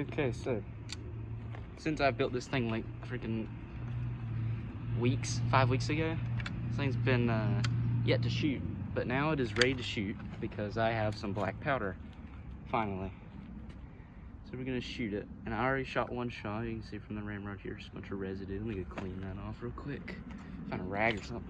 Okay, so since I built this thing like freaking weeks, 5 weeks ago, this thing's been yet to shoot, but now it is ready to shoot because I have some black powder, finally. So we're gonna shoot it, and I already shot one shot. You can see from the ramrod here, just a bunch of residue. Let me go clean that off real quick. Find a rag or something.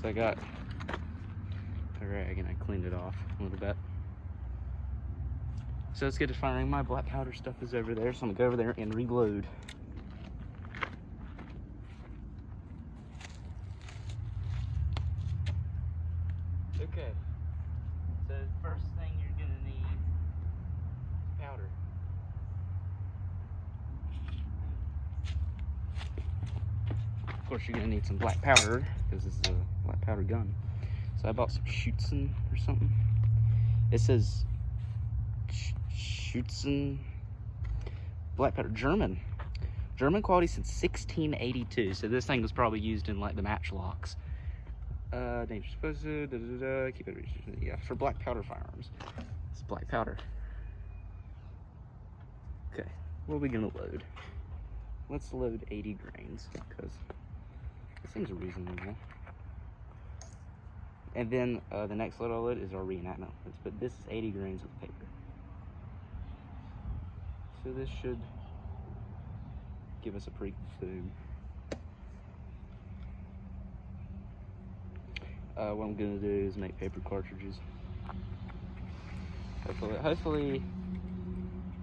So I got a rag and I cleaned it off a little bit. So let's get to firing. My black powder stuff is over there, so I'm gonna go over there and reload. Okay, so first thing you're gonna need powder. Of course, you're gonna need some black powder because this is a black powder gun. So I bought some Schützen or something. It says Schützen black powder, German quality since 1682. So this thing was probably used in like the matchlocks. Dangerous explosive, keep it, yeah, for black powder firearms. It's black powder. Okay, what are we gonna load? Let's load 80 grains because this thing's reasonable. And then the next load I'll load is our reenactment. But this is 80 grains of paper. So this should give us a pretty good boom. What I'm gonna do is make paper cartridges. Hopefully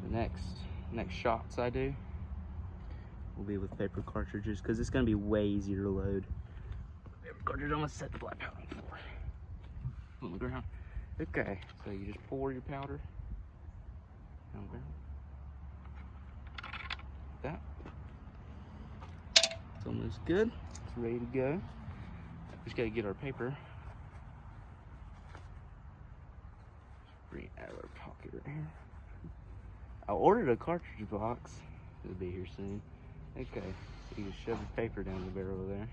the next shots I do will be with paper cartridges because it's gonna be way easier to load. Paper cartridge, I'm gonna set the black powder on the floor. On the ground. Okay, so you just pour your powder down the ground. Like that. It's almost good. It's ready to go. Just gotta get our paper. Bring it out of our pocket right here. I ordered a cartridge box. It'll be here soon. Okay, so you just shove the paper down the barrel there.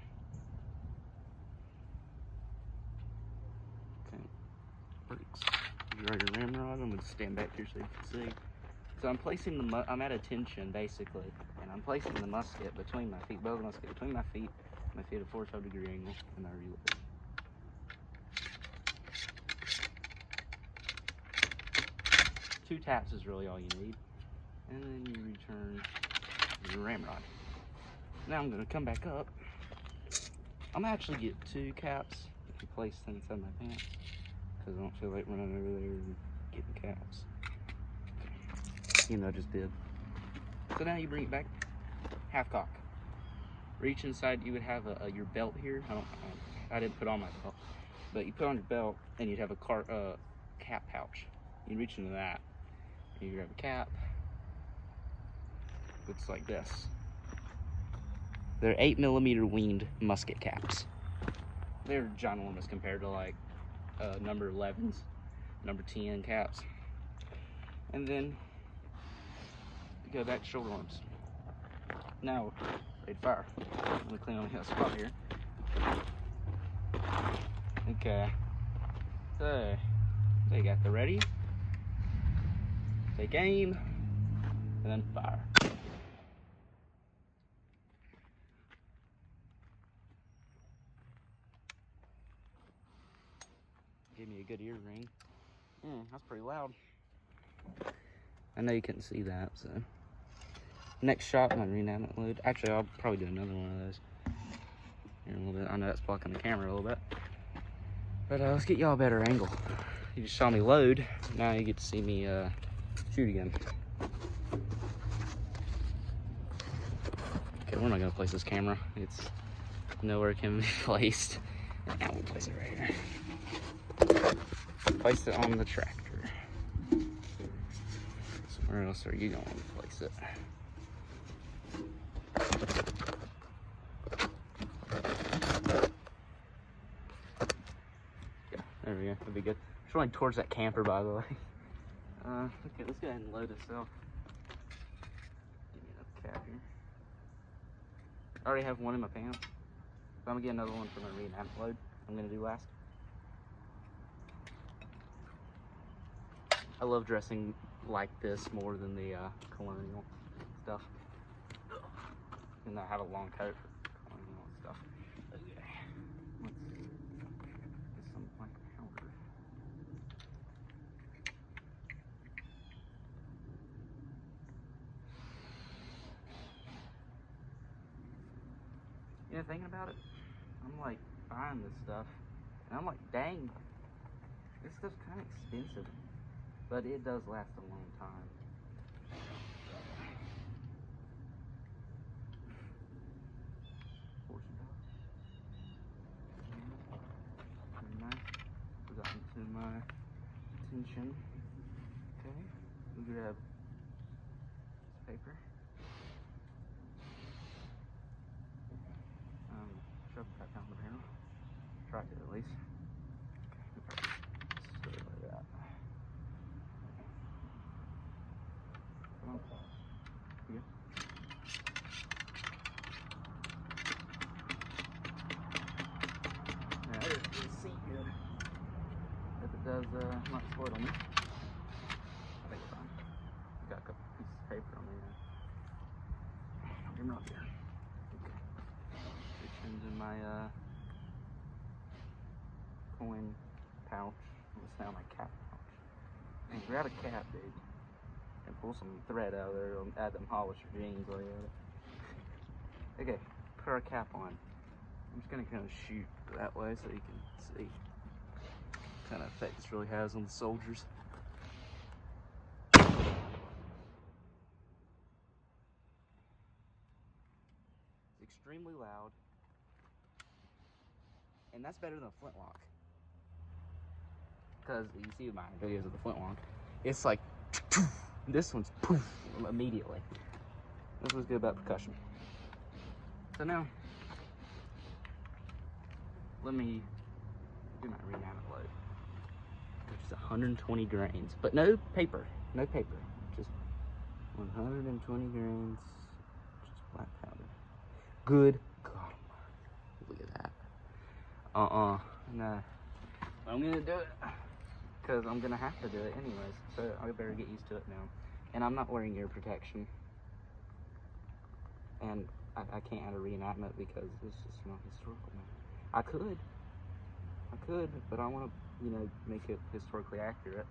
Okay, works. You got your ramrod. I'm gonna stand back here so you can see. So I'm placing I'm at attention basically, and I'm placing the musket between my feet, both musket between my feet at a 45-degree angle, and I reload. 2 taps is really all you need, and then you return your ramrod. Now I'm gonna come back up. I'm gonna actually get 2 caps if you place them inside my pants, because I don't feel like running over there and getting caps. You know, I just did. So now you bring it back, half cock. Reach inside. You would have your belt here. I didn't put on my belt, but you put on your belt, and you'd have a cap pouch. You reach into that, and you grab a cap. Looks like this. They're 8mm weaned musket caps. They're ginormous compared to like number 11s, number 10 caps. And then you go back to shoulder arms. Now, ready to fire. I'm gonna clean on the spot here. Okay. So you got the ready, take aim, and then fire. Give me a good ear ring. That's pretty loud. I know you couldn't see that, so. Next shot, my reenactment load. Actually, I'll probably do another one of those here in a little bit. I know that's blocking the camera a little bit. But let's get y'all a better angle. You just saw me load. Now you get to see me shoot again. Okay, we're not gonna place this camera. It's nowhere it can be placed. Now we'll place it right here. Place it on the tractor. So Where else are you going to place it? Yeah, there we go. That'll be good. It's running towards that camper, by the way. Okay, let's go ahead and load this up. Give me another cap here. I already have one in my pants. So I'm gonna get another one for my reenactment load. I'm gonna do last. I love dressing like this more than the colonial stuff. And I have a long coat for colonial stuff. Okay. Let's get some black powder. You know, thinking about it, I'm like buying this stuff, and I'm like, dang, this stuff's kind of expensive, but it does last a long time. Nice. We got into my attention. Okay, we grab this paper. Shove that down the barrel. Try to at least. Okay, like that. Come on. Here. Now there's the seat good. If it does not spoil on me. I think it's fine. Got a couple pieces of paper on there. I'm not here. Okay. It turns in my coin pouch. It's now my cap pouch. And grab a cap, dude. And pull some thread out of there and add them polish your jeans while you're at it. Okay, put our cap on. I'm just gonna kind of shoot that way so you can see what kind of effect this really has on the soldiers. It's extremely loud, and that's better than a flintlock. Because you see my videos of the flintlock, it's like this one's poof immediately. That's what's good about percussion. So now, let me do my reenactment load. It's 120 grains, but no paper, no paper, just 120 grains, just black powder. Good God, look at that. No, I'm gonna do it because I'm gonna have to do it anyways. So I better get used to it now. And I'm not wearing ear protection, and I can't add a reenactment because it's just not historical now. I could, but I want to, you know, make it historically accurate.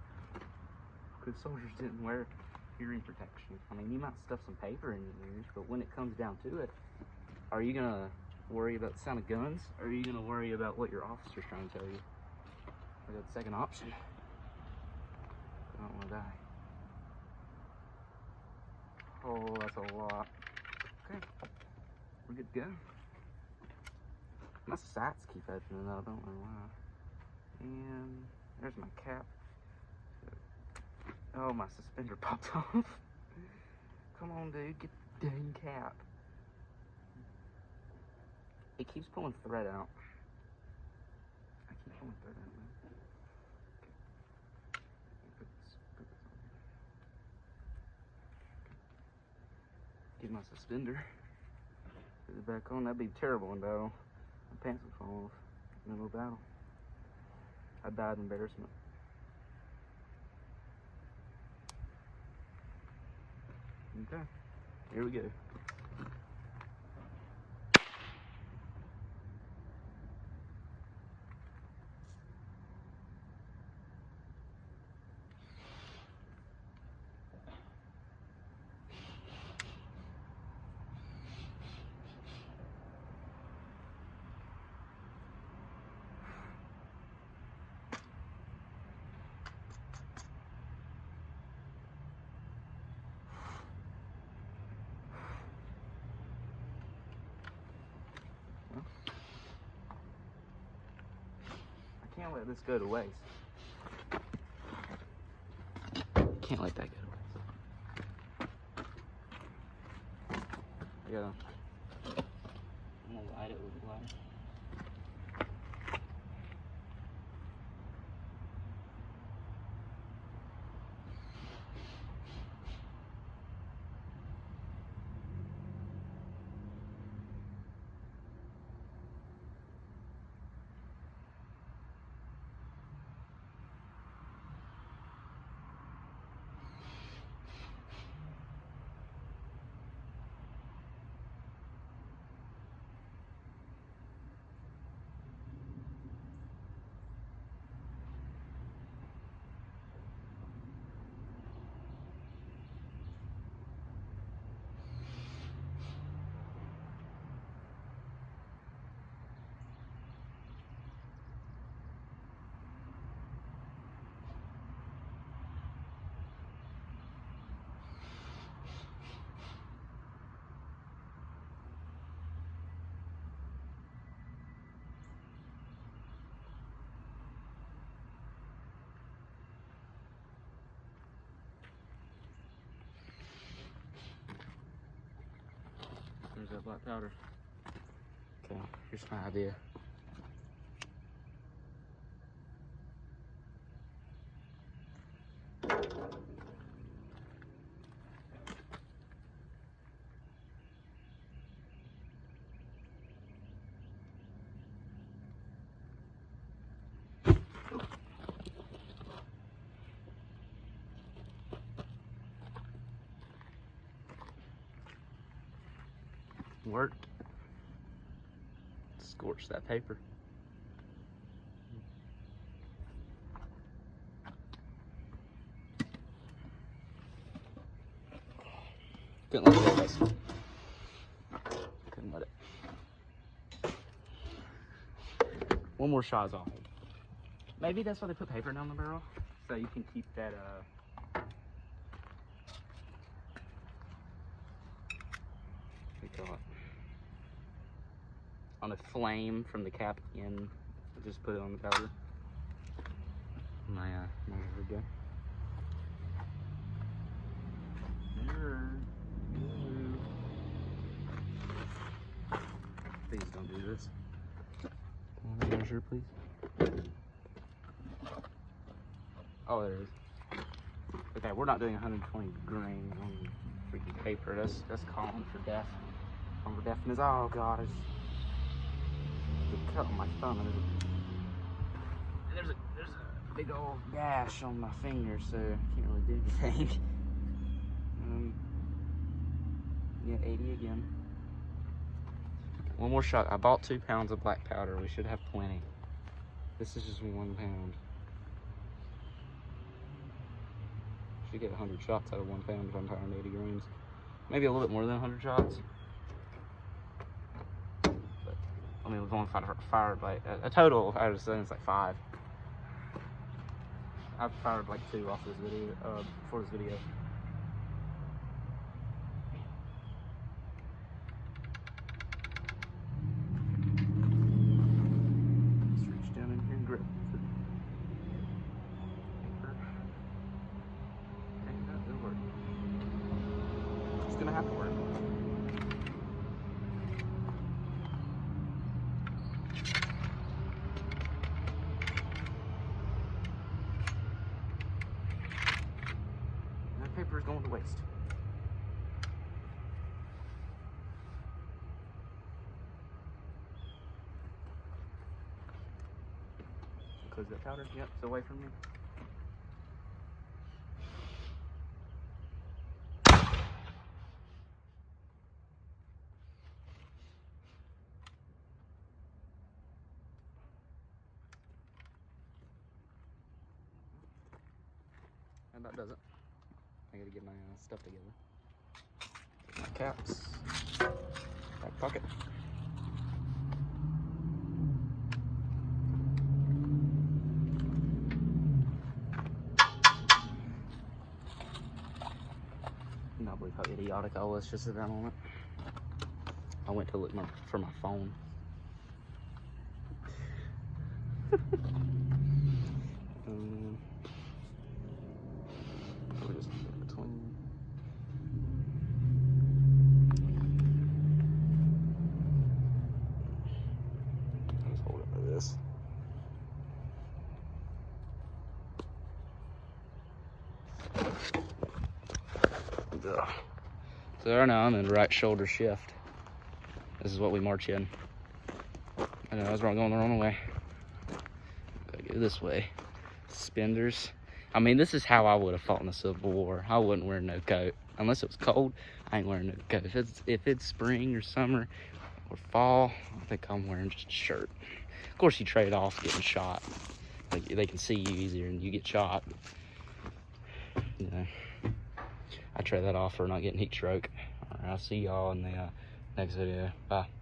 Because soldiers didn't wear hearing protection. I mean, you might stuff some paper in your ears, but when it comes down to it, are you gonna worry about the sound of guns, or are you gonna worry about what your officer's trying to tell you? I got the second option. I don't want to die. Oh, that's a lot. Okay, we're good to go. My sights keep opening up, I don't know why. And there's my cap. Oh, my suspender popped off. Come on, dude, get the dang cap. It keeps pulling thread out. I keep pulling thread out, man. Okay. Put this on here. Get my suspender. Put it back on. That'd be terrible in battle. My pants would fall off in the middle of battle. I died in embarrassment. Okay, here we go. Can't let this go to waste. Can't let that go to waste. I'm gonna light it with a lighter. There's that black powder. Okay, here's my idea. Work. Scorch that paper. Couldn't let it go, guys. Couldn't let it. One more shot is all. Maybe that's why they put paper down the barrel, so you can keep that what do you call it? On a flame from the cap in. Just put it on the powder. My measure again. Please don't do this. Measure, please. Oh, there it is. Okay, we're not doing 120 grains on freaking paper. That's calling for death. Calling for deafness. Oh God, it's a cut on my thumb. And there's a big old gash on my finger, so I can't really do anything. Yeah, 80 again. One more shot. I bought 2 pounds of black powder. We should have plenty. This is just 1 pound. Should get 100 shots out of 1 pound if I'm powering 80 grains. Maybe a little bit more than 100 shots. But, I mean, we've only fired like a total. I would say it's like 5. I've fired like 2 off this video, before this video. Just reach down in here and grip. It's gonna have to work. That paper is going to waste. Close that powder. Yep, it's away from me. That about does it. I gotta get my stuff together. Take my caps. Back pocket. I cannot believe how idiotic I was just at that moment. I went to look for my phone. We're just between. So right now I'm in right shoulder shift. This is what we march in. I know I was going the wrong way. Gotta go this way. Suspenders. I mean, this is how I would have fought in the Civil War. I wouldn't wear no coat. Unless it was cold, I ain't wearing no coat. If it's spring or summer or fall, I think I'm wearing just a shirt. Of course, you trade off getting shot. Like, they can see you easier and you get shot. You know, I trade that off for not getting heat stroke. All right, I'll see y'all in the next video. Bye.